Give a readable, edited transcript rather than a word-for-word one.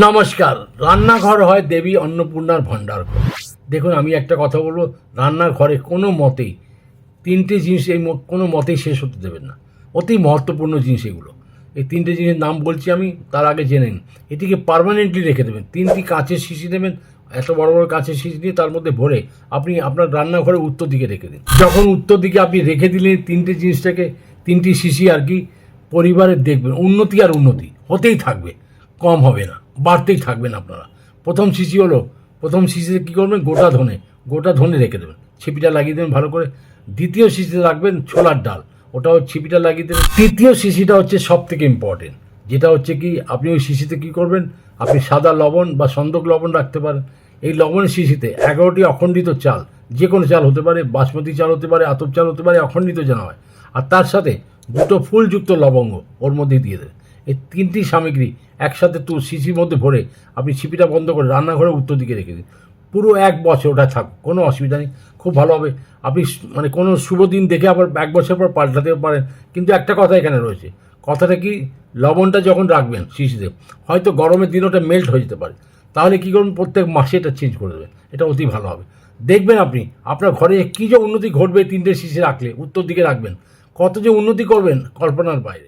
নমস্কার। রান্নাঘর হয় দেবী অন্নপূর্ণার ভাণ্ডার ঘর। দেখুন, আমি একটা কথা বলবো, রান্নাঘরে কোনো মতেই তিনটে জিনিস কোনো মতেই শেষ হতে দেবেন না। অতি মহত্বপূর্ণ জিনিস এগুলো। এই তিনটে জিনিসের নাম বলছি আমি, তার আগে জেনে নিন। এটিকে পার্মানেন্টলি রেখে দেবেন। তিনটি কাঁচের শিশি নেবেন, এত বড় বড় কাঁচের শিশি দিয়ে তার মধ্যে ভরে আপনি আপনার রান্নাঘরে উত্তর দিকে রেখে দিন। যখন উত্তর দিকে আপনি রেখে দিলেন তিনটে জিনিসটাকে, তিনটি শিশি আর কি, পরিবারের দেখবেন উন্নতি আর উন্নতি হতেই থাকবে, কম হবে না, বাড়তেই থাকবেন আপনারা। প্রথম শিশিতে কী করবেন, গোটা ধনে রেখে দেবেন, ছিপিটা লাগিয়ে দেবেন ভালো করে। দ্বিতীয় শিশিতে রাখবেন ছোলার ডাল, ওটাও ছিপিটা লাগিয়ে দেবেন। তৃতীয় শিশিটা হচ্ছে সব থেকে ইম্পর্টেন্ট, যেটা হচ্ছে কি, আপনি ওই শিশিতে কী করবেন, আপনি সাদা লবণ বা সন্দক লবণ রাখতে পারেন। এই লবণের শিশিতে 11টি অখণ্ডিত চাল, যে কোনো চাল হতে পারে, বাসমতি চাল হতে পারে, আতপ চাল হতে পারে, অখণ্ডিত যেন হয়, আর তার সাথে দুটো ফুলযুক্ত লবঙ্গ ওর মধ্যে দিয়ে দেবেন। এই তিনটি সামগ্রী একসাথে শিশির মধ্যে ভরে আপনি ছিপিটা বন্ধ করে রান্নাঘরে উত্তর দিকে রেখে দিন। পুরো 1 বছর ওটা থাকুক, কোনো অসুবিধা নেই, খুব ভালো হবে। আপনি মানে কোনো শুভ দিন দেখে আবার 1 বছর পর পাল্টাতেও পারেন। কিন্তু একটা কথা এখানে রয়েছে, কথাটা কি, লবণটা যখন রাখবেন শিশিতে, হয়তো গরমের দিন ওটা মেল্ট হয়ে যেতে পারে, তাহলে কী করবেন, প্রত্যেক মাসে এটা চেঞ্জ করে দেবেন, এটা অতি ভালো হবে। দেখবেন আপনি আপনার ঘরে কী যে উন্নতি ঘটবে, তিনটে শিশি রাখলে উত্তর দিকে রাখবেন, কত যে উন্নতি করবেন কল্পনার বাইরে।